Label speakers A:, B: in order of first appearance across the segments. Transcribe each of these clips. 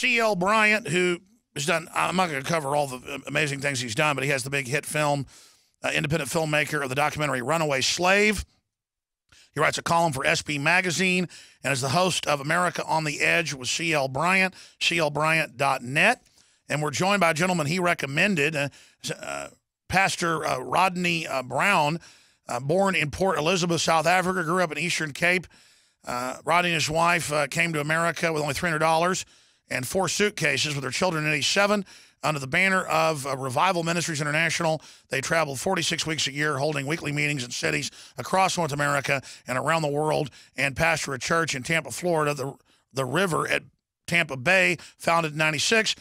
A: C.L. Bryant, who has done, I'm not going to cover all the amazing things he's done, but he has the big hit film, independent filmmaker of the documentary Runaway Slave. He writes a column for SB Magazine and is the host of America on the Edge with C.L. Bryant, clbryant.net. And we're joined by a gentleman he recommended, Pastor Rodney Browne, born in Port Elizabeth, South Africa, grew up in Eastern Cape. Rodney and his wife came to America with only $300 and 4 suitcases with their children in '87. Under the banner of Revival Ministries International, they traveled 46 weeks a year, holding weekly meetings in cities across North America and around the world, and pastor a church in Tampa, Florida, the River at Tampa Bay, founded in '96.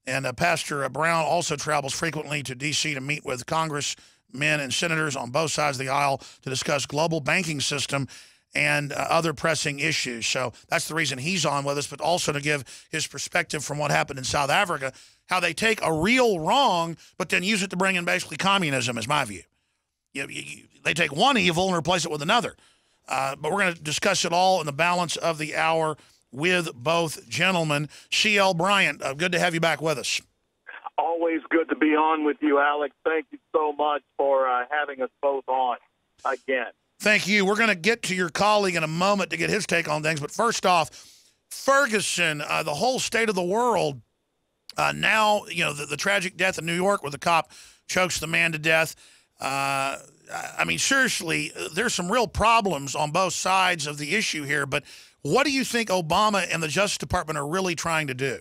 A: And Pastor Browne also travels frequently to D.C. to meet with congressmen and senators on both sides of the aisle to discuss global banking system and other pressing issues. So that's the reason he's on with us, but also to give his perspective from what happened in South Africa, how they take a real wrong, but then use it to bring in basically communism, is my view. They take one evil and replace it with another. But we're going to discuss it all in the balance of the hour with both gentlemen. C.L. Bryant, good to have you back with us.
B: Always good to be on with you, Alex. Thank you so much for having us both on again.
A: Thank you. We're going to get to your colleague in a moment to get his take on things. But first off, Ferguson, the whole state of the world, now, the tragic death in New York where the cop chokes the man to death. I mean, seriously, there's some real problems on both sides of the issue here. But what do you think Obama and the Justice Department are really trying to do?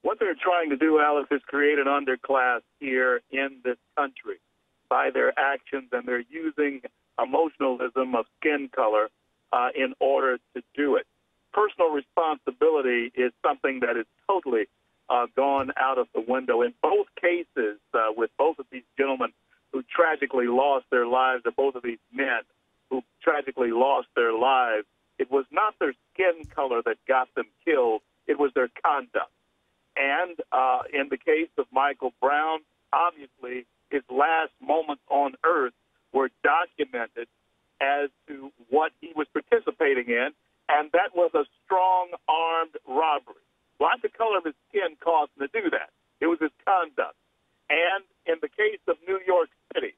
B: What they're trying to do, Alex, is create an underclass here in this country by their actions, and they're using emotionalism of skin color in order to do it. Personal responsibility is something that is totally gone out of the window. In both cases, with both of these gentlemen who tragically lost their lives, or both of these men who tragically lost their lives, it was not their skin color that got them killed, it was their conduct. And in the case of Michael Brown, obviously his last moments on earth were documented as to what he was participating in, and that was a strong-armed robbery. Not the color of his skin caused him to do that. It was his conduct. And in the case of New York City,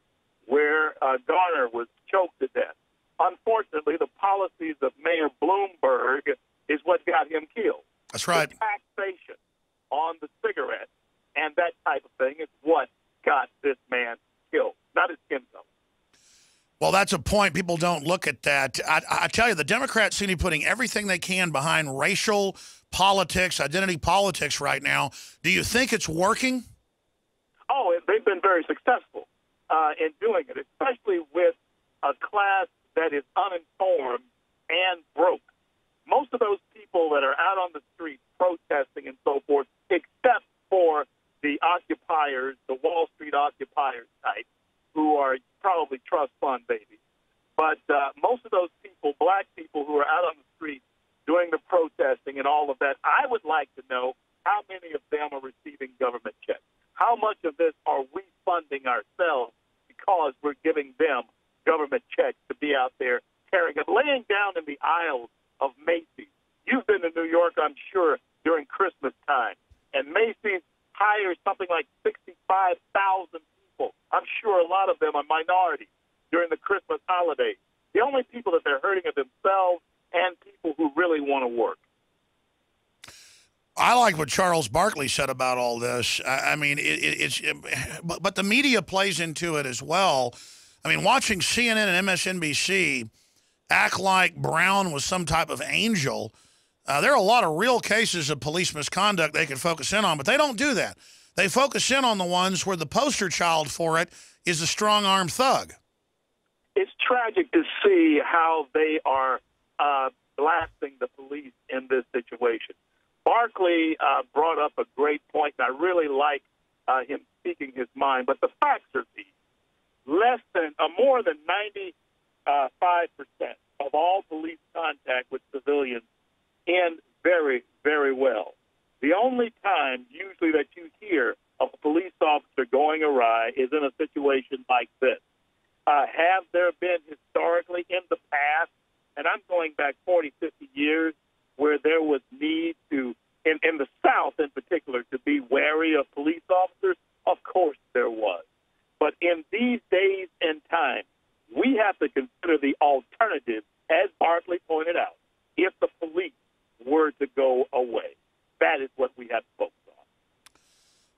B: where Garner was choked to death, unfortunately, the policies of Mayor Bloomberg is what got him killed.
A: That's right.
B: The taxation on the cigarette and that type of thing is what got this man killed, not his skin color.
A: Well, that's a point. People don't look at that. I tell you, the Democrats seem to be putting everything they can behind racial politics, identity politics right now. Do you think it's working?
B: Oh, they've been very successful in doing it, especially with a class that is uninformed and broke. Most of those people that are out on the street protesting and so forth, except for the occupiers, the Wall Street occupiers type, who are probably trust fund babies. But most of those people, black people who are out on the street doing the protesting and all of that, I would like to know how many of them are receiving government checks. How much of this are we funding ourselves because we're giving them government checks to be out there carrying it, laying down in the aisles of Macy's. You've been to New York, I'm sure, during Christmas time, and Macy's hires something like 65,000 people. I'm sure a lot of them are minorities during the Christmas holidays. The only people that they're hurting are themselves and people who really want to work.
A: I like what Charles Barkley said about all this. I mean, but the media plays into it as well. I mean, watching CNN and MSNBC act like Brown was some type of angel. There are a lot of real cases of police misconduct they could focus in on, but they don't do that. They focus in on the ones where the poster child for it is a strong-armed thug.
B: It's tragic to see how they are blasting the police in this situation. Barkley brought up a great point, and I really like him speaking his mind. But the facts are these. More than 95% of all police contact with civilians end very, very well. The only time usually that you hear of a police officer going awry is in a situation like this. Have there been historically in the past, and I'm going back 40, 50 years, where there was need to in the South in particular, to be wary of police officers? Of course there was. But in these days and times, we have to consider the alternative, as Bartley pointed out, if the police were to go away. That is what we have to focus on.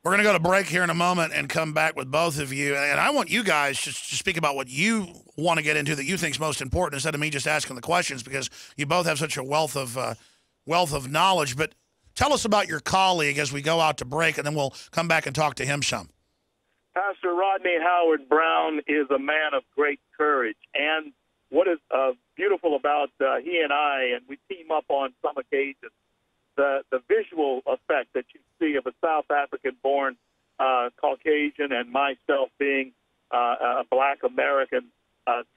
A: We're going to go to break here in a moment and come back with both of you. And I want you guys to speak about what you want to get into that you think is most important instead of me just asking the questions, because you both have such a wealth of knowledge. But tell us about your colleague as we go out to break, and then we'll come back and talk to him some.
B: Pastor Rodney Howard-Browne is a man of great courage. And what is beautiful about he and I, and we team up on some occasions, the visual effect that you see of a South African-born Caucasian and myself being a black American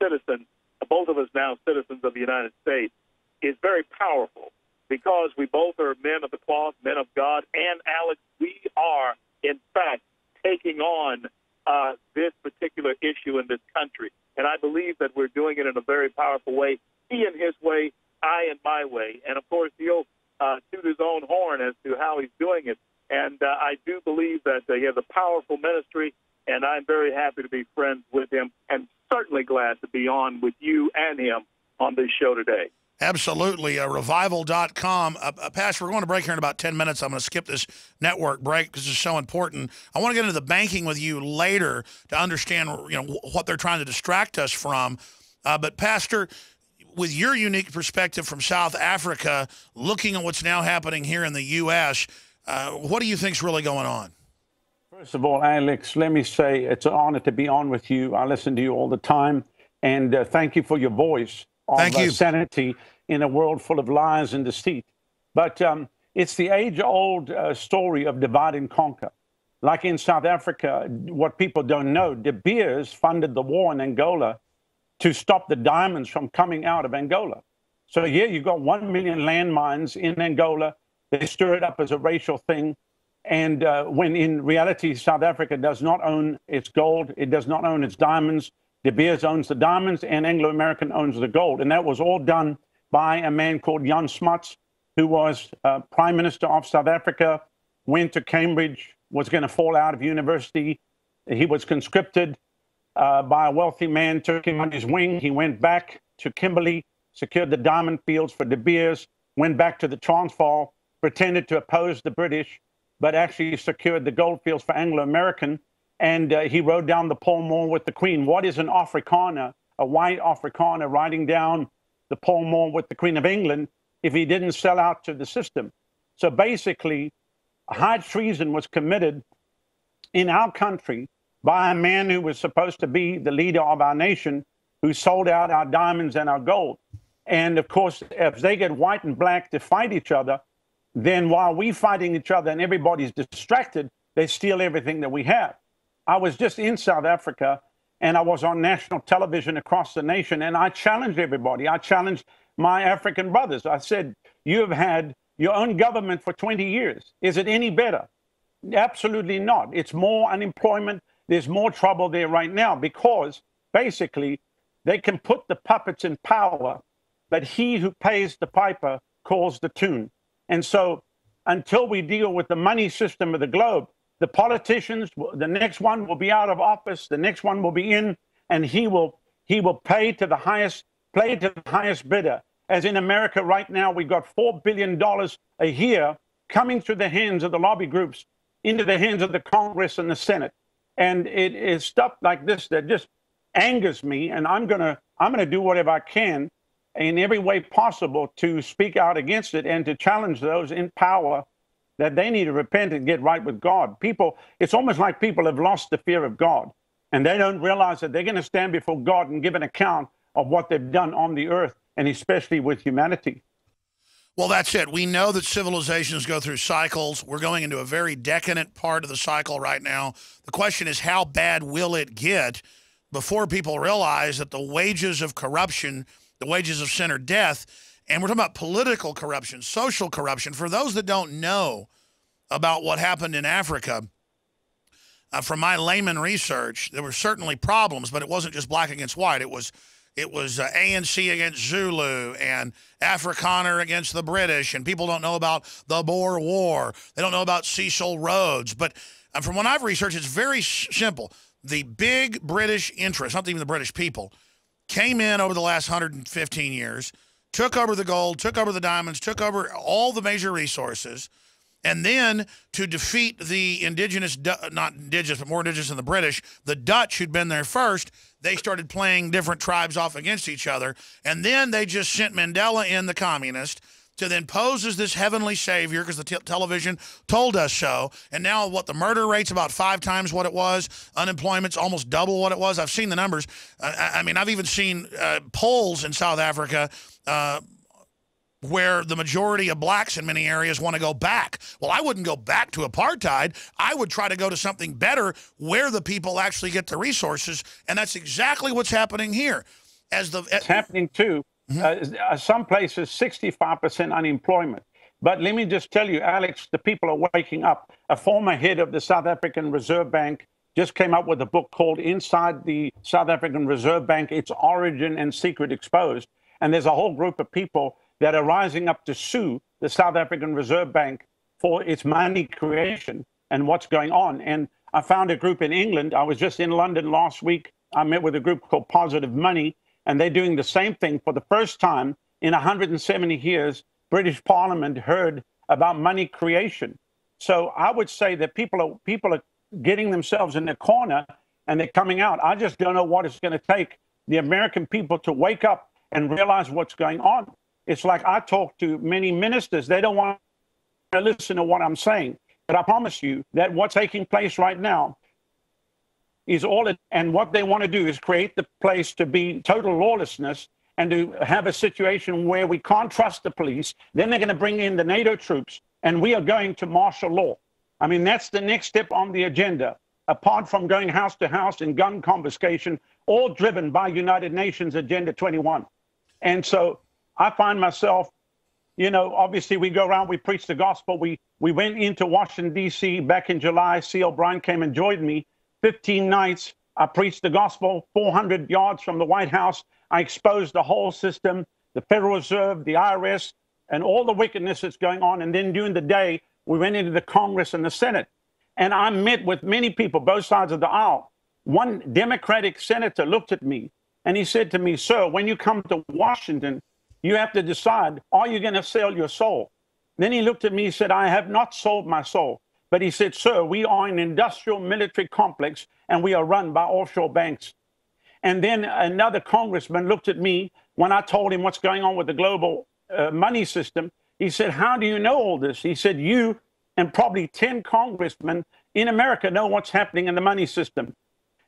B: citizen, both of us now citizens of the United States, is very powerful because we both are men of the cloth, men of God. And, Alex, we are, in fact, taking on this particular issue in this country. And I believe that we're doing it in a very powerful way. He in his way, I in my way. And, of course, he'll toot his own horn as to how he's doing it. And I do believe that he has a powerful ministry, and I'm very happy to be friends with him and certainly glad to be on with you and him on this show today.
A: Absolutely. Revival.com. Pastor, we're going to break here in about 10 minutes. I'm going to skip this network break because it's so important. I want to get into the banking with you later to understand, what they're trying to distract us from. But, Pastor, with your unique perspective from South Africa, looking at what's now happening here in the U.S., what do you think's really going on?
C: First of all, Alex, let me say it's an honor to be on with you. I listen to you all the time, and thank you for your voice of sanity in a world full of lies and deceit. But it's the age-old story of divide and conquer. Like in South Africa, what people don't know, De Beers funded the war in Angola to stop the diamonds from coming out of Angola. So here you've got 1 million landmines in Angola. They stir it up as a racial thing. And when in reality, South Africa does not own its gold, it does not own its diamonds. De Beers owns the diamonds and Anglo-American owns the gold. And that was all done by a man called Jan Smuts, who was Prime Minister of South Africa, went to Cambridge, was going to fall out of university. He was conscripted by a wealthy man, took him on his wing. He went back to Kimberley, secured the diamond fields for De Beers, went back to the Transvaal, pretended to oppose the British, but actually secured the gold fields for Anglo-American. And he rode down the Pall Mall with the Queen. What is an Afrikaner, a white Afrikaner, riding down the Pall Mall with the Queen of England if he didn't sell out to the system? So basically, high treason was committed in our country by a man who was supposed to be the leader of our nation, who sold out our diamonds and our gold. And of course, if they get white and black to fight each other, then while we're fighting each other and everybody's distracted, they steal everything that we have. I was just in South Africa, and I was on national television across the nation, and I challenged everybody. I challenged my African brothers. I said, you have had your own government for 20 years. Is it any better? Absolutely not. It's more unemployment. There's more trouble there right now because basically they can put the puppets in power, but he who pays the piper calls the tune. And so until we deal with the money system of the globe, the politicians, the next one will be out of office, the next one will be in, and he will pay to the highest, play to the highest bidder. As in America right now, we've got $4 billion a year coming through the hands of the lobby groups into the hands of the Congress and the Senate. And it is stuff like this that just angers me, and I'm gonna do whatever I can in every way possible to speak out against it and to challenge those in power that they need to repent and get right with God. People, it's almost like people have lost the fear of God, and they don't realize that they're going to stand before God and give an account of what they've done on the earth, and especially with humanity.
A: Well, that's it. We know that civilizations go through cycles. We're going into a very decadent part of the cycle right now. The question is, how bad will it get before people realize that the wages of corruption, the wages of sin are death, and we're talking about political corruption, social corruption. For those that don't know about what happened in Africa, from my layman research, there were certainly problems, but it wasn't just black against white. It was It was ANC against Zulu and Afrikaner against the British, and people don't know about the Boer War. They don't know about Cecil Rhodes. But from what I've researched, it's very simple. The big British interests, not even the British people, came in over the last 115 years, took over the gold, took over the diamonds, took over all the major resources, and then to defeat the indigenous, not indigenous, but more indigenous than the British, the Dutch who'd been there first, they started playing different tribes off against each other. And then they just sent Mandela in, the communist, to then pose as this heavenly savior because the television told us so. And now the murder rate's about 5 times what it was. Unemployment's almost double what it was. I've seen the numbers. I mean, I've even seen polls in South Africa where the majority of blacks in many areas want to go back. Well, I wouldn't go back to apartheid. I would try to go to something better where the people actually get the resources, and that's exactly what's happening here. It's
C: happening too. Some places, 65% unemployment. But let me just tell you, Alex, the people are waking up. A former head of the South African Reserve Bank just came up with a book called Inside the South African Reserve Bank, Its Origin and Secret Exposed. And there's a whole group of people that are rising up to sue the South African Reserve Bank for its money creation and what's going on. And I found a group in England. I was just in London last week. I met with a group called Positive Money, and they're doing the same thing. For the first time in 170 years, British Parliament heard about money creation. So I would say that people are getting themselves in the corner and they're coming out. I just don't know what it's going to take the American people to wake up and realize what's going on. It's like I talk to many ministers. They don't want to listen to what I'm saying. But I promise you that what's taking place right now is and what they want to do is create the place to be total lawlessness and to have a situation where we can't trust the police. Then they're going to bring in the NATO troops, and we are going to martial law. I mean, that's the next step on the agenda, apart from going house to house and gun confiscation, all driven by United Nations Agenda 21. And so I find myself, obviously we go around, we preach the gospel. We went into Washington, D.C. back in July. C.L. Bryant came and joined me. 15 nights, I preached the gospel, 400 yards from the White House. I exposed the whole system, the Federal Reserve, the IRS, and all the wickedness that's going on. And then during the day, we went into the Congress and the Senate. And I met with many people, both sides of the aisle. One Democratic senator looked at me and he said to me, "Sir, when you come to Washington, you have to decide, are you going to sell your soul?" Then he looked at me and said, "I have not sold my soul." But he said, "Sir, we are an industrial military complex and we are run by offshore banks." And then another congressman looked at me when I told him what's going on with the global money system. He said, "How do you know all this?" He said, "You and probably 10 congressmen in America know what's happening in the money system."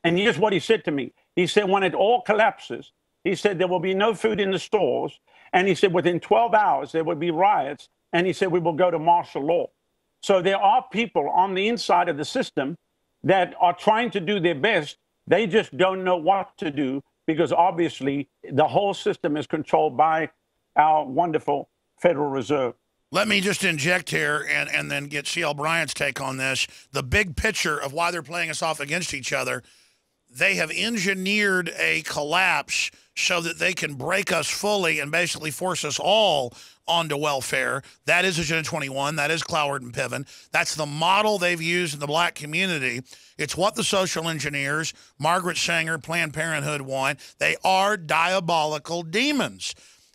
C: And here's what he said to me. He said, "When it all collapses," he said, "there will be no food in the stores." And he said, "Within 12 hours, there will be riots." And he said, "We will go to martial law." So there are people on the inside of the system that are trying to do their best. They just don't know what to do because obviously the whole system is controlled by our wonderful Federal Reserve.
A: Let me just inject here and then get C.L. Bryant's take on this. The big picture of why they're playing us off against each other, they have engineered a collapse so that they can break us fully and basically force us all onto welfare. That is Agenda 21. That is Cloward and Piven. That's the model they've used in the black community. It's what the social engineers, Margaret Sanger, Planned Parenthood want. They are diabolical demons.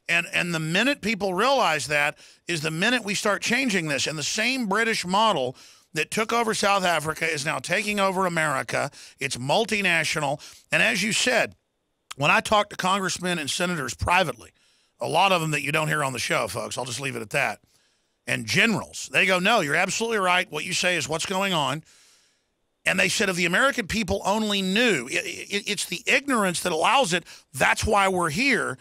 A: And the minute people realize that is the minute we start changing this. And the same British model that took over South Africa is now taking over America. It's multinational. And as you said, when I talk to congressmen and senators privately, a lot of them that you don't hear on the show, folks, I'll just leave it at that, and generals, they go, "No, you're absolutely right. What you say is what's going on." And they said if the American people only knew, it's the ignorance that allows it. That's why we're here.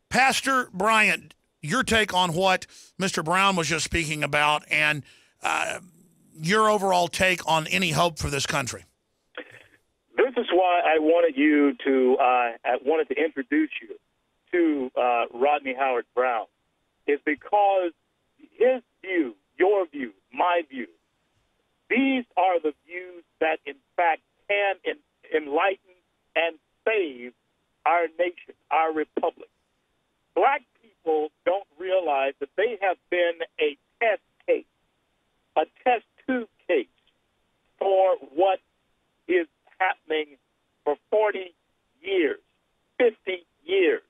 A: Pastor Bryant, your take on what Mr. Brown was just speaking about and your overall take on any hope for this country.
B: This is why I wanted to introduce you to Rodney Howard-Browne, is because his view, your view, my view, these are the views that in fact can enlighten and save our nation, our republic. Black people don't realize that they have been a test case, a test tube case for what is happening for 40 years, 50 years.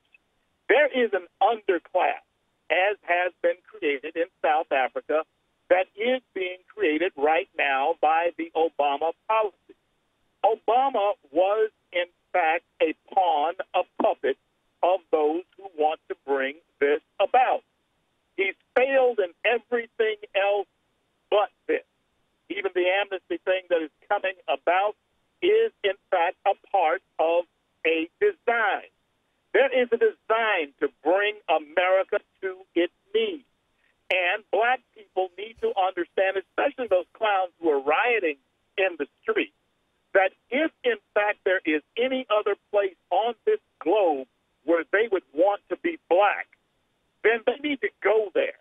B: There is an underclass, as has been created in South Africa, that is being created right now by the Obama policy. Obama was, in fact, a pawn, a puppet of those who want to bring this about. He's failed in everything else but this. Even the amnesty thing that is coming about is, in fact, a part of a design. There is a design to bring America to its knees. And black people need to understand, especially those clowns who are rioting in the street, that if, in fact, there is any other place on this globe where they would want to be black, then they need to go there.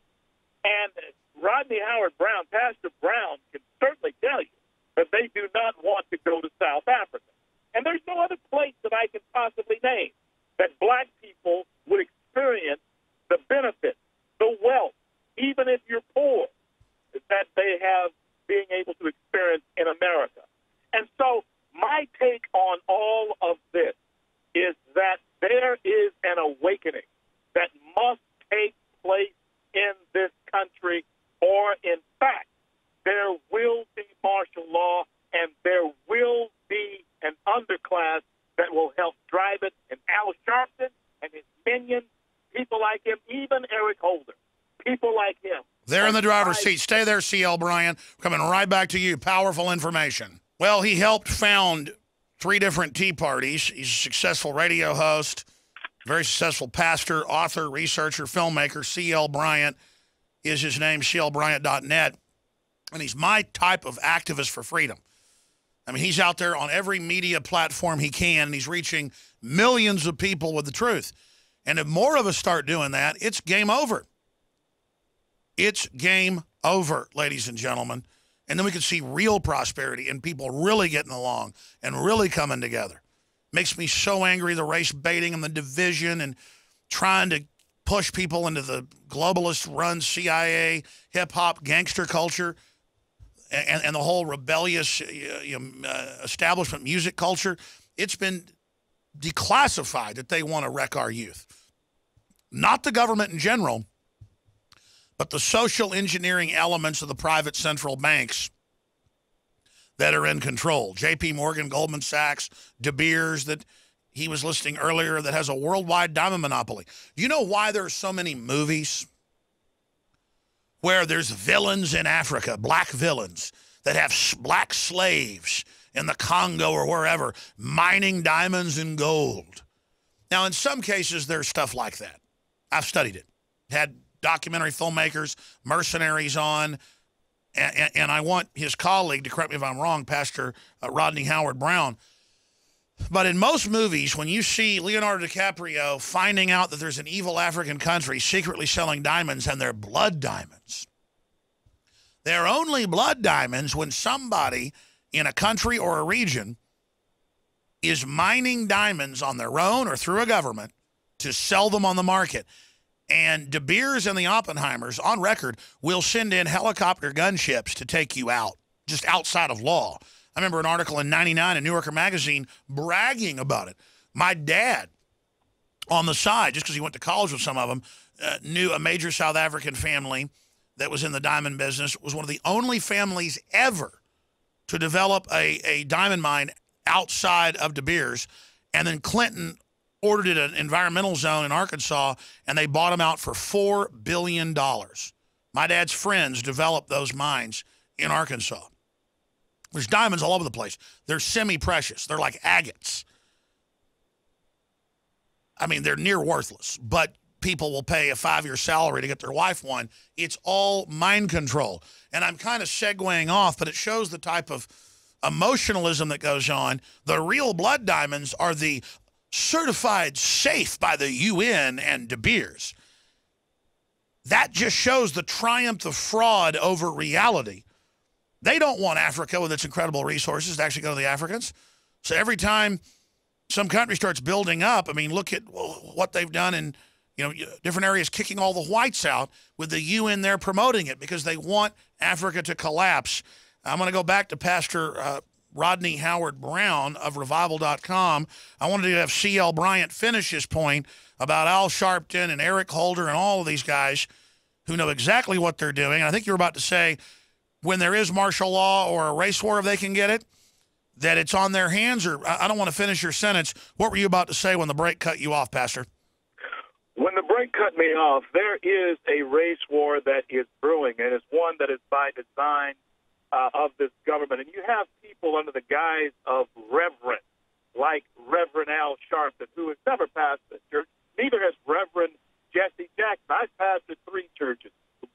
B: And Rodney Howard-Browne, Pastor Brown, can certainly tell you that they do not want to go to South Africa. And there's no other place that I can possibly name that black people would experience the benefits, the wealth, even if you're poor, that they have being able to experience in America. And so my take on all of this is that there is an awakening that must take place in this country, or in fact, there will be martial law and there will be an underclass that will help drive it. And Al Sharpton and his minions, people like him, even Eric Holder, people like him.
A: They're in the driver's seat. Stay there, C.L. Bryant. Coming right back to you. Powerful information. Well, he helped found 3 different Tea Parties. He's a successful radio host, very successful pastor, author, researcher, filmmaker. C.L. Bryant is his name, clbryant.net. And he's my type of activist for freedom. I mean, he's out there on every media platform he can, and he's reaching millions of people with the truth. And if more of us start doing that, it's game over. It's game over, ladies and gentlemen. And then we can see real prosperity and people really getting along and really coming together. Makes me so angry, the race baiting and the division and trying to push people into the globalist-run CIA, hip-hop, gangster culture, and the whole rebellious establishment music culture. It's been declassified that they want to wreck our youth. Not the government in general, but the social engineering elements of the private central banks that are in control. J.P. Morgan, Goldman Sachs, De Beers that he was listing earlier that has a worldwide diamond monopoly. Do you know why there are so many movies where there's villains in Africa, black villains, that have black slaves in the Congo or wherever, mining diamonds and gold? Now, in some cases, there's stuff like that. I've studied it. Had documentary filmmakers, mercenaries on, and I want his colleague to correct me if I'm wrong, Pastor Rodney Howard-Browne. But in most movies, when you see Leonardo DiCaprio finding out that there's an evil African country secretly selling diamonds, and they're blood diamonds, they're only blood diamonds when somebody in a country or a region is mining diamonds on their own or through a government to sell them on the market. And De Beers and the Oppenheimers, on record, will send in helicopter gunships to take you out, just outside of law. I remember an article in '99 in New Yorker magazine bragging about it. My dad, on the side, just because he went to college with some of them, knew a major South African family that was in the diamond business, was one of the only families ever to develop a diamond mine outside of De Beers. And then Clinton ordered it an environmental zone in Arkansas, and they bought them out for $4 billion. My dad's friends developed those mines in Arkansas. There's diamonds all over the place. They're semi-precious. They're like agates. I mean, they're near worthless, but people will pay a 5-year salary to get their wife one. It's all mind control. And I'm kind of segueing off, but it shows the type of emotionalism that goes on. The real blood diamonds are the certified safe by the UN and De Beers. That just shows the triumph of fraud over reality. They don't want Africa with its incredible resources to actually go to the Africans. So every time some country starts building up, I mean, look at what they've done in, different areas, kicking all the whites out with the UN there promoting it because they want Africa to collapse. I'm going to go back to Pastor Rodney Howard-Browne of Revival.com. I wanted to have C.L. Bryant finish his point about Al Sharpton and Eric Holder and all of these guys who know exactly what they're doing. And I think you're about to say when there is martial law or a race war, if they can get it, that it's on their hands. Or I don't want to finish your sentence. What were you about to say when the break cut you off, Pastor?
B: When the break cut me off, there is a race war that is brewing, and it's one that is by design of this government. And you have people under the guise of reverend, like Reverend Al Sharpton, who has never pastored a church. Neither has Reverend Jesse Jackson. I've pastored 3 churches.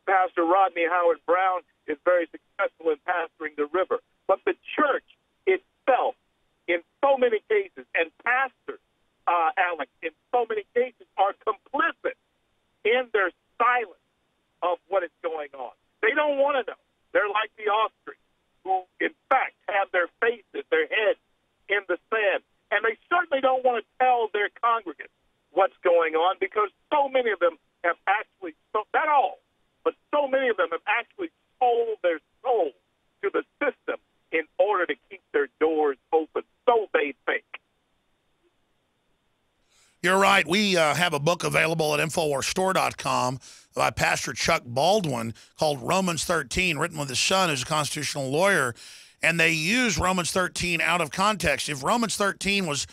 B: Pastor Rodney Howard-Browne is very successful in pastoring the river. But the church itself, in so many cases, and pastors, Alex, in so many cases, are complicit in their silence of what is going on. They don't want to know. They're like the ostrich, who, in fact, have their faces, their heads in the sand. And they certainly don't want to tell their congregants what's going on because so many of them have actually, not all, but so many of them have actually sold their soul to the system in order to keep their doors open. So they think.
A: You're right. We have a book available at InfoWarsStore.com by Pastor Chuck Baldwin called Romans 13, written with his son, who's a constitutional lawyer. And they use Romans 13 out of context. If Romans 13 was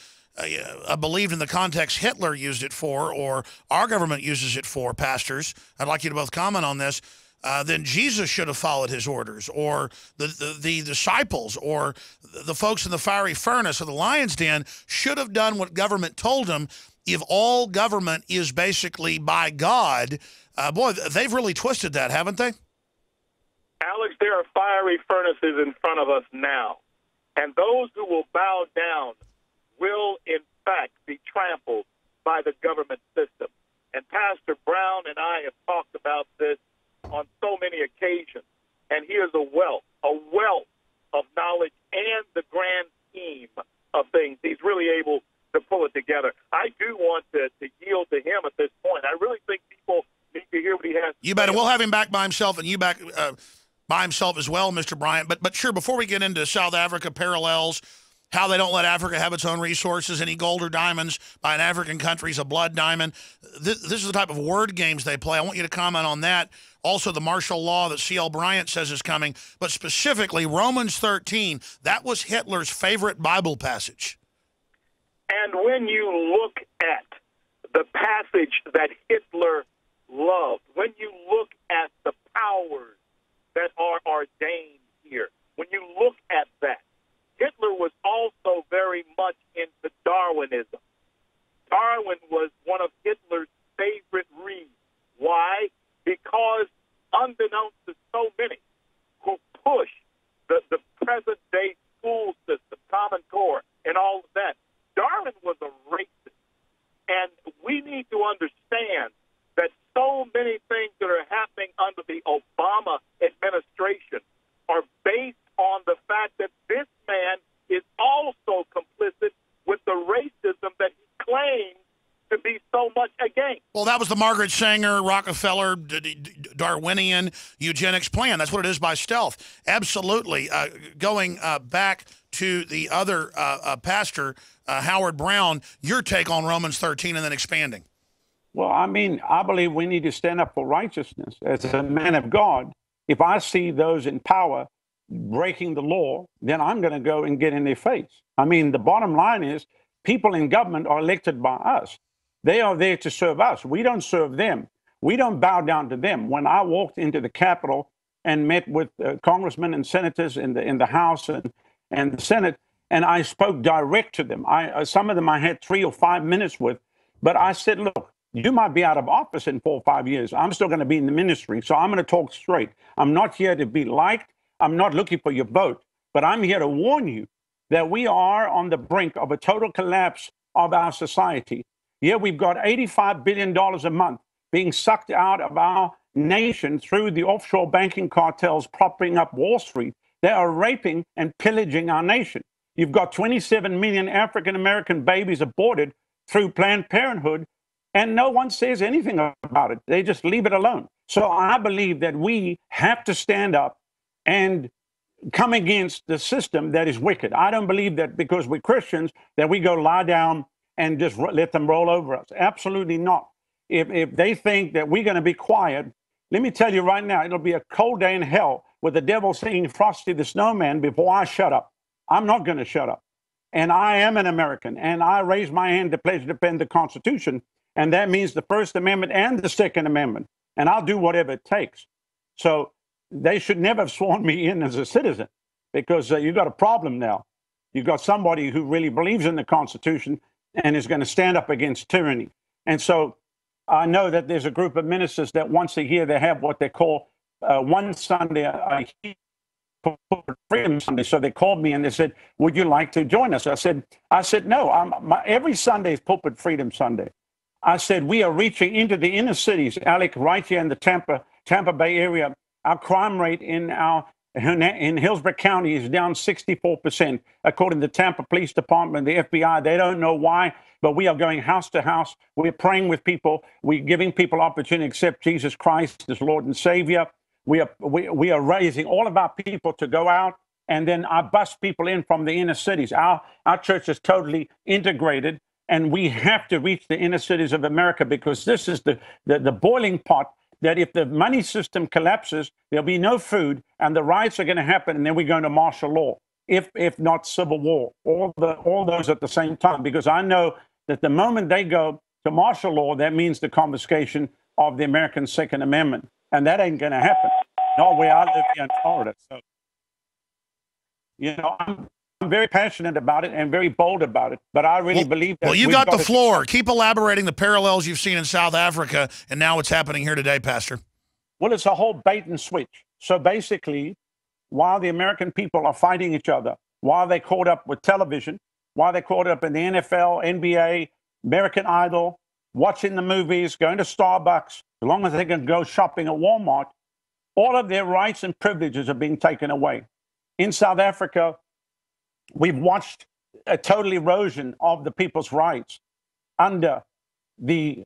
A: believed in the context Hitler used it for, or our government uses it for, pastors, I'd like you to both comment on this, then Jesus should have followed his orders, or the disciples, or the folks in the fiery furnace or the lion's den should have done what government told them. If all government is basically by God, boy, they've really twisted that, haven't they?
B: Alex, there are fiery furnaces in front of us now, and those who will bow down will, in fact, be trampled by the government system. And Pastor Brown and I have talked about this on so many occasions, and he is a wealth of knowledge and the grand scheme of things. He's really able to pull it together. I do want to yield to him at this point. I really think people need to hear what he has to say.
A: You better. We'll have him back by himself, and you back by himself as well, Mr. Bryant. But sure, before we get into South Africa parallels, how they don't let Africa have its own resources, any gold or diamonds by an African country is a blood diamond. This is the type of word games they play. I want you to comment on that. Also, the martial law that C.L. Bryant says is coming, but specifically Romans 13, that was Hitler's favorite Bible passage.
B: And when you look at the passage that Hitler loved, when you look at the powers that are ordained here, when you look at that, Hitler was also very much into Darwinism. Darwin was one of Hitler's favorite reads. Why? Because unbeknownst to so many who push the present-day school system, Common Core, and all of that, Darwin was a racist. And we need to understand that so many things that are happening under the Obama administration are based on the fact that this man is also complicit with the racism that he claims to be so much against.
A: Well, that was the Margaret Sanger, Rockefeller, Darwinian eugenics plan. That's what it is by stealth. Absolutely. Going back to the other pastor, Howard-Browne, your take on Romans 13 and then expanding.
C: Well, I mean, I believe we need to stand up for righteousness. As a man of God, if I see those in power breaking the law, then I'm going to go and get in their face. I mean, the bottom line is people in government are elected by us. They are there to serve us. We don't serve them. We don't bow down to them. When I walked into the Capitol and met with congressmen and senators in the House and the Senate, and I spoke direct to them. Some of them I had 3 or 5 minutes with, but I said, look, you might be out of office in 4 or 5 years. I'm still going to be in the ministry, so I'm going to talk straight. I'm not here to be liked. I'm not looking for your vote, but I'm here to warn you that we are on the brink of a total collapse of our society. Yeah, we've got $85 billion a month being sucked out of our nation through the offshore banking cartels propping up Wall Street. They are raping and pillaging our nation. You've got 27 million African-American babies aborted through Planned Parenthood, and no one says anything about it. They just leave it alone. So I believe that we have to stand up and come against the system that is wicked. I don't believe that because we're Christians that we go lie down and just let them roll over us. Absolutely not. If they think that we're going to be quiet, let me tell you right now, it'll be a cold day in hell with the devil singing Frosty the Snowman before I shut up. I'm not going to shut up. And I am an American, and I raise my hand to pledge to defend the Constitution, and that means the First Amendment and the Second Amendment, and I'll do whatever it takes. So they should never have sworn me in as a citizen, because you've got a problem now. You've got somebody who really believes in the Constitution and is going to stand up against tyranny. And so I know that there's a group of ministers that once a year they have what they call one Sunday a year, Freedom Sunday. So they called me and they said, "Would you like to join us?" I said, no. Every Sunday is Pulpit Freedom Sunday. I said, we are reaching into the inner cities, Alec, right here in the Tampa Bay area. Our crime rate in Hillsborough County is down 64%, according to the Tampa Police Department, the FBI. They don't know why, but we are going house to house. We're praying with people. We're giving people opportunity to accept Jesus Christ as Lord and Savior. We are raising all of our people to go out, and then I bus people in from the inner cities. Our church is totally integrated, and we have to reach the inner cities of America, because this is the boiling pot that if the money system collapses, there'll be no food, and the riots are going to happen, and then we're going to martial law, if not civil war, all those at the same time. Because I know that the moment they go to martial law, that means the confiscation of the American Second Amendment. And that ain't going to happen. Not where I live here in Florida. So, I'm very passionate about it and very bold about it. But I really believe that.
A: Well, you got the floor. Keep elaborating the parallels you've seen in South Africa and now what's happening here today, Pastor.
C: Well, it's a whole bait and switch. So basically, while the American people are fighting each other, while they're caught up with television, while they're caught up in the NFL, NBA, American Idol, watching the movies, going to Starbucks, as long as they can go shopping at Walmart, all of their rights and privileges are being taken away. In South Africa, we've watched a total erosion of the people's rights under the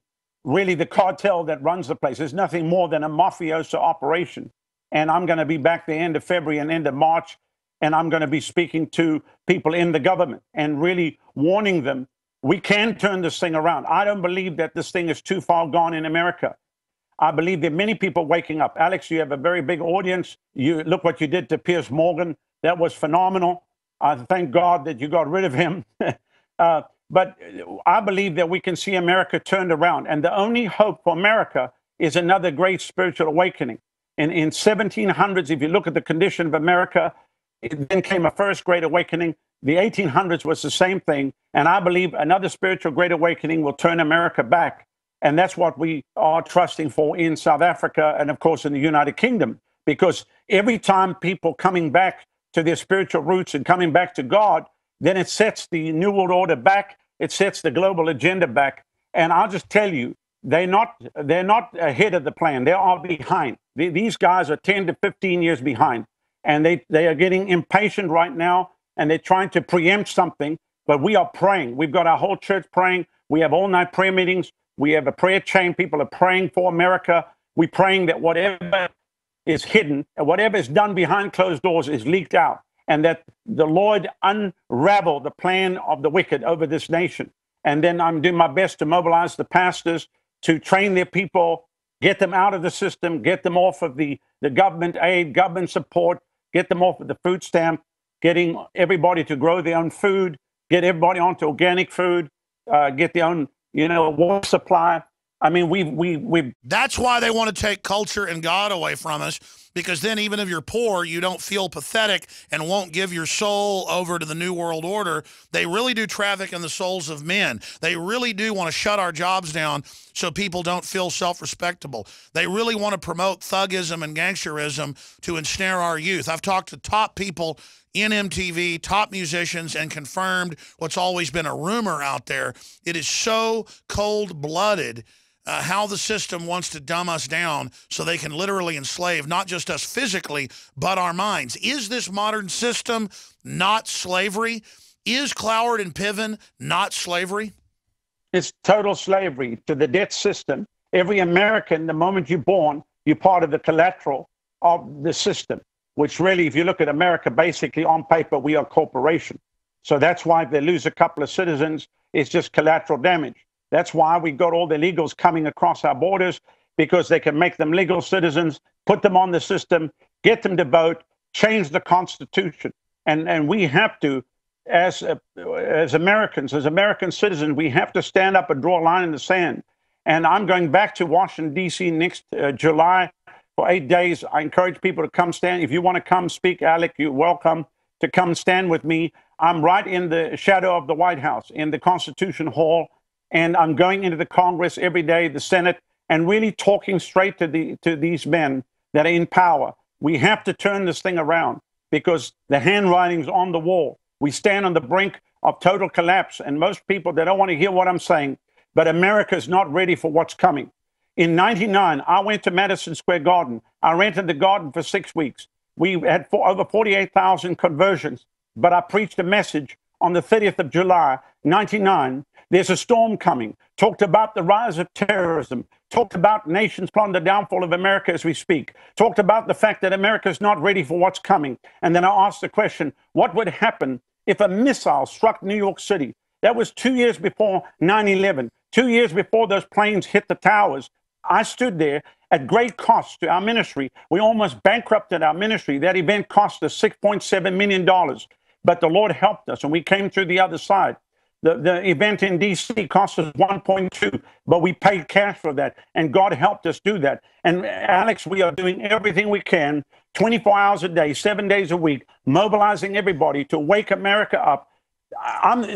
C: cartel that runs the place. There's nothing more than a mafioso operation. And I'm going to be back the end of February and end of March, and I'm going to be speaking to people in the government and really warning them, we can turn this thing around. I don't believe that this thing is too far gone in America. I believe that many people waking up. Alex, you have a very big audience. You look what you did to Piers Morgan. That was phenomenal. I thank God that you got rid of him. But I believe that we can see America turned around. And the only hope for America is another great spiritual awakening. In 1700s, if you look at the condition of America, it then came a first great awakening. The 1800s was the same thing. And I believe another spiritual great awakening will turn America back. And that's what we are trusting for in South Africa and, of course, in the United Kingdom. Because every time people coming back to their spiritual roots and coming back to God, then it sets the New World Order back. It sets the global agenda back. And I'll just tell you, they're not ahead of the plan. They are behind. These guys are 10 to 15 years behind. And they are getting impatient right now, and they're trying to preempt something. But we are praying. We've got our whole church praying. We have all-night prayer meetings. We have a prayer chain. People are praying for America. We're praying that whatever is hidden and whatever is done behind closed doors is leaked out, and that the Lord unravel the plan of the wicked over this nation. And then I'm doing my best to mobilize the pastors to train their people, get them out of the system, get them off of the government aid, government support, get them off of the food stamp, getting everybody to grow their own food, get everybody onto organic food, get their own, water supply. I mean, we.
A: That's why they want to take culture and God away from us, because then even if you're poor, you don't feel pathetic and won't give your soul over to the New World Order. They really do traffic in the souls of men. They really do want to shut our jobs down so people don't feel self-respectable. They really want to promote thuggism and gangsterism to ensnare our youth. I've talked to top people in MTV, top musicians, and confirmed what's always been a rumor out there. It is so cold-blooded how the system wants to dumb us down so they can literally enslave not just us physically, but our minds. Is this modern system not slavery? Is Cloward and Piven not slavery?
C: It's total slavery to the debt system. Every American, the moment you're born, you're part of the collateral of the system, which really, if you look at America, basically on paper, we are a corporation. So that's why if they lose a couple of citizens, it's just collateral damage. That's why we got all the illegals coming across our borders, because they can make them legal citizens, put them on the system, get them to vote, change the Constitution. And we have to, as Americans, as American citizens, we have to stand up and draw a line in the sand. And I'm going back to Washington, D.C. next July for 8 days. I encourage people to come stand. If you want to come speak, Alec, you're welcome to come stand with me. I'm right in the shadow of the White House, in the Constitution Hall, and I'm going into the Congress every day, the Senate, and really talking straight to these men that are in power. We have to turn this thing around because the handwriting's on the wall. We stand on the brink of total collapse, and most people, they don't want to hear what I'm saying, but America's not ready for what's coming. In '99, I went to Madison Square Garden. I rented the garden for 6 weeks. We had over 48,000 conversions, but I preached a message on the 30th of July, '99. There's a storm coming. Talked about the rise of terrorism. Talked about nations plotting the downfall of America as we speak. Talked about the fact that America's not ready for what's coming. And then I asked the question, what would happen if a missile struck New York City? That was 2 years before 9/11. 2 years before those planes hit the towers. I stood there at great cost to our ministry. We almost bankrupted our ministry. That event cost us $6.7 million. But the Lord helped us, and we came through the other side. The event in D.C. cost us 1.2, but we paid cash for that, and God helped us do that. And Alex, we are doing everything we can, 24 hours a day, 7 days a week, mobilizing everybody to wake America up.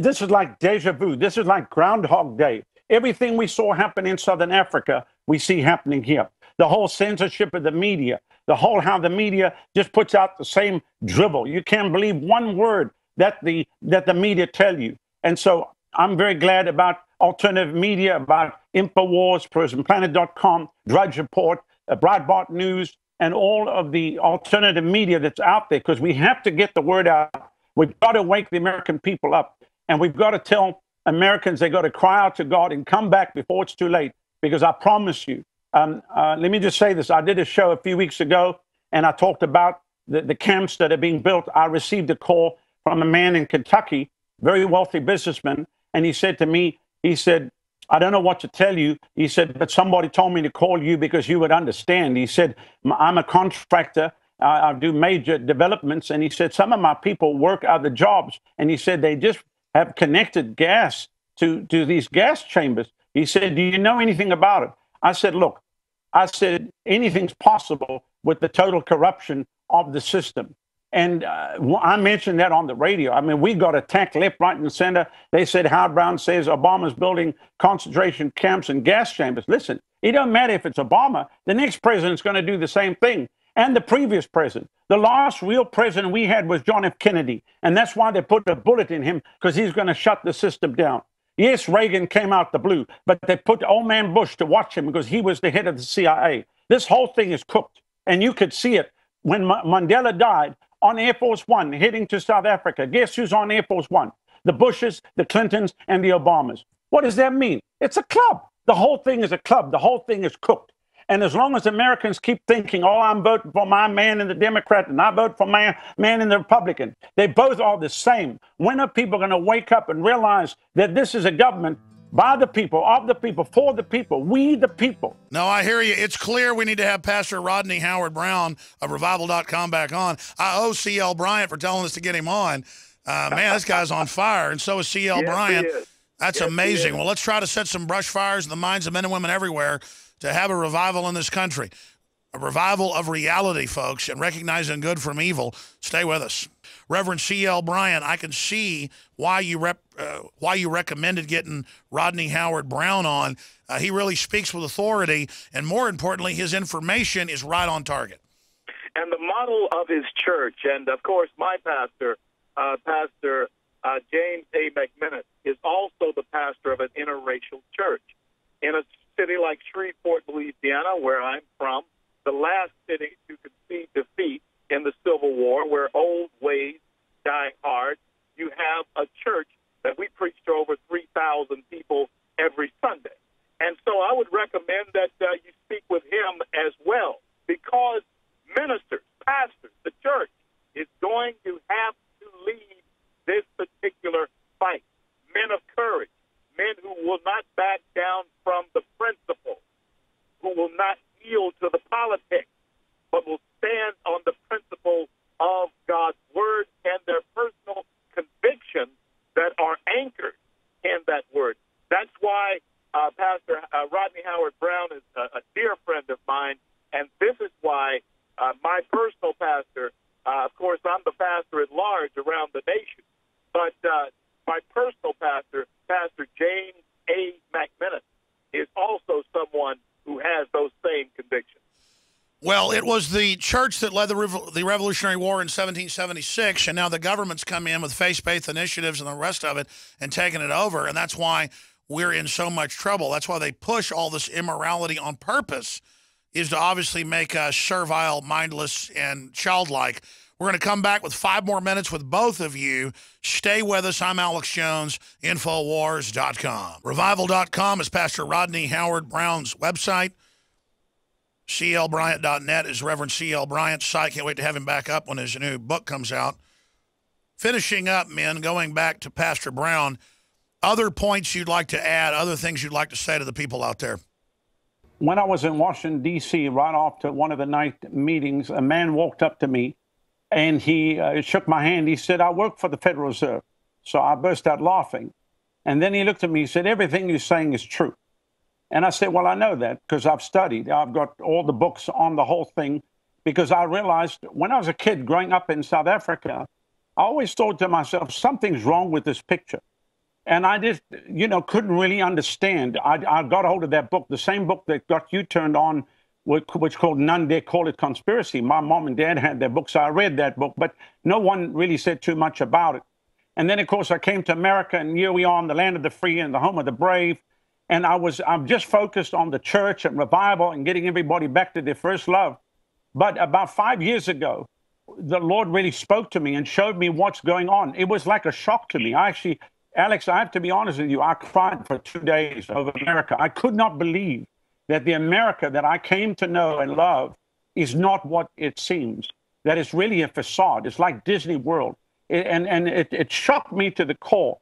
C: This is like deja vu. This is like Groundhog Day. Everything we saw happen in Southern Africa, we see happening here. The whole censorship of the media, the whole how the media just puts out the same dribble. You can't believe one word that the media tell you. And so I'm very glad about alternative media, about InfoWars, PrisonPlanet.com, Drudge Report, Breitbart News, and all of the alternative media that's out there, because we have to get the word out. We've got to wake the American people up, and we've got to tell Americans they got to cry out to God and come back before it's too late, because I promise you, let me just say this. I did a show a few weeks ago, and I talked about the camps that are being built. I received a call from a man in Kentucky, very wealthy businessman, and he said to me, he said, I don't know what to tell you. He said, but somebody told me to call you because you would understand. He said, I'm a contractor. I do major developments. And he said, some of my people work other jobs. And he said, they just have connected gas to these gas chambers. He said, do you know anything about it? I said, look, I said, anything's possible with the total corruption of the system. And I mentioned that on the radio. I mean, we got attacked left, right, and center. They said Howard-Browne says Obama's building concentration camps and gas chambers. Listen, it doesn't matter if it's Obama. The next president's going to do the same thing. And the previous president. The last real president we had was John F. Kennedy. And that's why they put a bullet in him, because he's going to shut the system down. Yes, Reagan came out the blue, but they put old man Bush to watch him because he was the head of the CIA. This whole thing is cooked. And you could see it when Mandela died. On Air Force One, heading to South Africa. Guess who's on Air Force One? The Bushes, the Clintons, and the Obamas. What does that mean? It's a club. The whole thing is a club. The whole thing is cooked. And as long as Americans keep thinking, oh, I'm voting for my man in the Democrat and I vote for my man in the Republican, they both are the same. When are people going to wake up and realize that this is a government by the people, of the people, for the people, we the people?
A: No, I hear you. It's clear we need to have Pastor Rodney Howard-Browne of Revival.com back on. I owe C.L. Bryant for telling us to get him on. Man, this guy's on fire, and so is C.L.
B: Yes,
A: Bryant. That's
B: yes,
A: amazing. Well, let's try to set some brush fires in the minds of men and women everywhere to have a revival in this country. A revival of reality, folks, and recognizing good from evil. Stay with us. Reverend C.L. Bryant, I can see why you recommended getting Rodney Howard-Browne on. He really speaks with authority, and more importantly, his information is right on target.
B: And the model of his church, and of course my pastor, James A. McMinnis, is also the pastor of an interracial church. in a city like Shreveport, Louisiana, where I'm from, the last city to concede defeat in the Civil War, where old ways die hard. You have a church that we preach to over 3,000 people every Sunday. And so I would recommend that you speak with him as well, because ministers, pastors, the church is going to have to lead this particular fight. Men of courage, men who will not back down from the principles, who will not yield to the politics, but will stand on the principle of God's word and their personal convictions that are anchored in that word. That's why Pastor Rodney Howard-Browne is a dear friend of mine, and this is why my personal pastor, of course, I'm the pastor at large around the nation, but my personal pastor, Pastor James A. McMinnis, is also someone who has those same convictions.
A: Well, it was the church that led the Revolutionary War in 1776, and now the government's come in with faith-based initiatives and the rest of it and taken it over, and that's why we're in so much trouble. That's why they push all this immorality on purpose, is to obviously make us servile, mindless, and childlike. We're going to come back with 5 more minutes with both of you. Stay with us. I'm Alex Jones, Infowars.com. Revival.com is Pastor Rodney Howard-Browne's website. CLBryant.net is Reverend C.L. Bryant's site. Can't wait to have him back up when his new book comes out. Finishing up, men, going back to Pastor Browne, other points you'd like to add, other things you'd like to say to the people out there?
C: When I was in Washington, D.C., right after one of the night meetings, a man walked up to me, and he shook my hand. He said, "I work for the Federal Reserve." So I burst out laughing. And then he looked at me, he said, "Everything you're saying is true." And I said, "Well, I know that because I've studied. I've got all the books on the whole thing, because I realized when I was a kid growing up in South Africa, I always thought to myself, something's wrong with this picture. And I just, couldn't really understand. I got a hold of that book, the same book that got you turned on, which called None Dare Call It Conspiracy. My mom and dad had that book, so I read that book, but no one really said too much about it. And then, of course, I came to America, and here we are in the land of the free and the home of the brave. And I'm just focused on the church and revival and getting everybody back to their first love. But about 5 years ago, the Lord really spoke to me and showed me what's going on. It was like a shock to me. Alex, I have to be honest with you, I cried for 2 days over America. I could not believe that the America that I came to know and love is not what it seems, that it's really a facade. It's like Disney World. It shocked me to the core.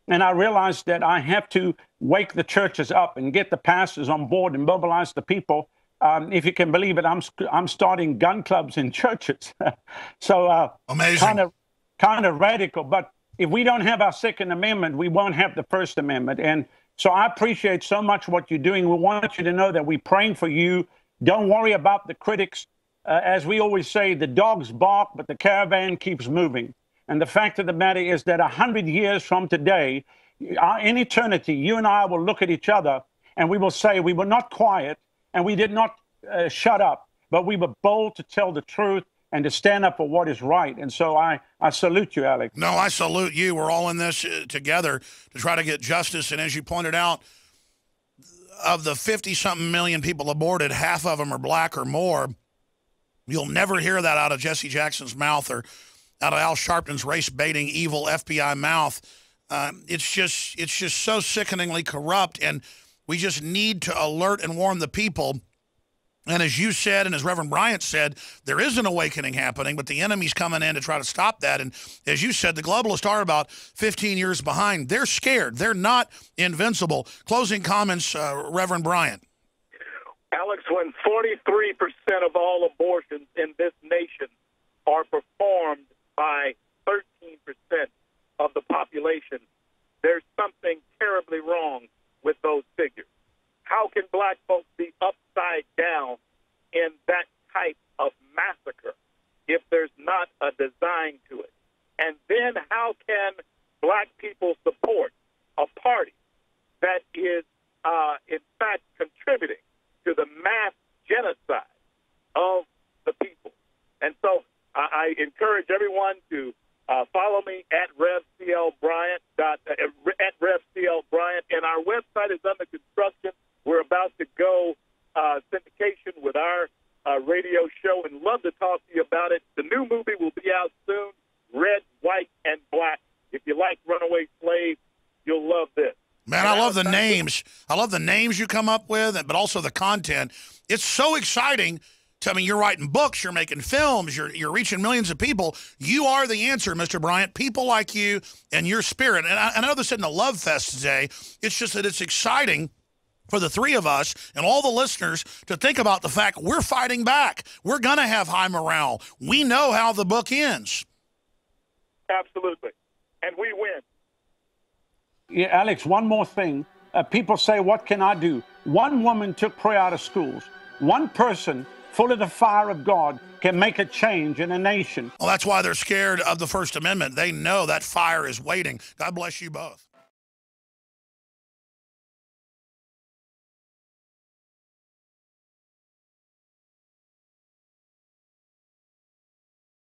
C: And I realized that I have to wake the churches up and get the pastors on board and mobilize the people. If you can believe it, I'm starting gun clubs in churches. So
A: amazing,
C: kind of radical. But if we don't have our Second Amendment, we won't have the First Amendment. And so I appreciate so much what you're doing. We want you to know that we're praying for you. Don't worry about the critics. As we always say, the dogs bark, but the caravan keeps moving. And the fact of the matter is that 100 years from today, in eternity, you and I will look at each other and we will say we were not quiet and we did not shut up, but we were bold to tell the truth and to stand up for what is right. And so I salute you, Alex.
A: No, I salute you. We're all in this together to try to get justice. And as you pointed out, of the 50-something million people aborted, half of them are black or more. You'll never hear that out of Jesse Jackson's mouth or out of Al Sharpton's race-baiting, evil FBI mouth. It's just so sickeningly corrupt, and we just need to alert and warn the people. And as you said, and as Reverend Bryant said, there is an awakening happening, but the enemy's coming in to try to stop that. And as you said, the globalists are about 15 years behind. They're scared. They're not invincible. Closing comments, Reverend Bryant.
B: Alex, when 43% of all abortions in this nation are performed by 13% of the population, there's something terribly wrong with those figures. How can black folks be upside down in that type of massacre if there's not a design to it? And then how can black people support a party that is, in fact, contributing to the mass genocide of the people? And so I encourage everyone to follow me at RevCL Bryant, and our website is under construction. radio show and love to talk to you about it. The new movie will be out soon, Red, White, and Black. If you like Runaway Slave, you'll love this.
A: Man, I love the names. I love the names you come up with, but also the content. It's so exciting. I mean, you're writing books, you're making films, you're reaching millions of people. You are the answer, Mr. Bryant. People like you and your spirit. And I know this isn't a love fest today. It's just that it's exciting for the three of us and all the listeners to think about the fact we're fighting back. We're going to have high morale. We know how the book ends.
B: Absolutely. And we win.
C: Yeah, Alex, one more thing. People say, what can I do? One woman took prayer out of schools. One person full of the fire of God can make a change in a nation.
A: Well, that's why they're scared of the First Amendment. They know that fire is waiting. God bless you both.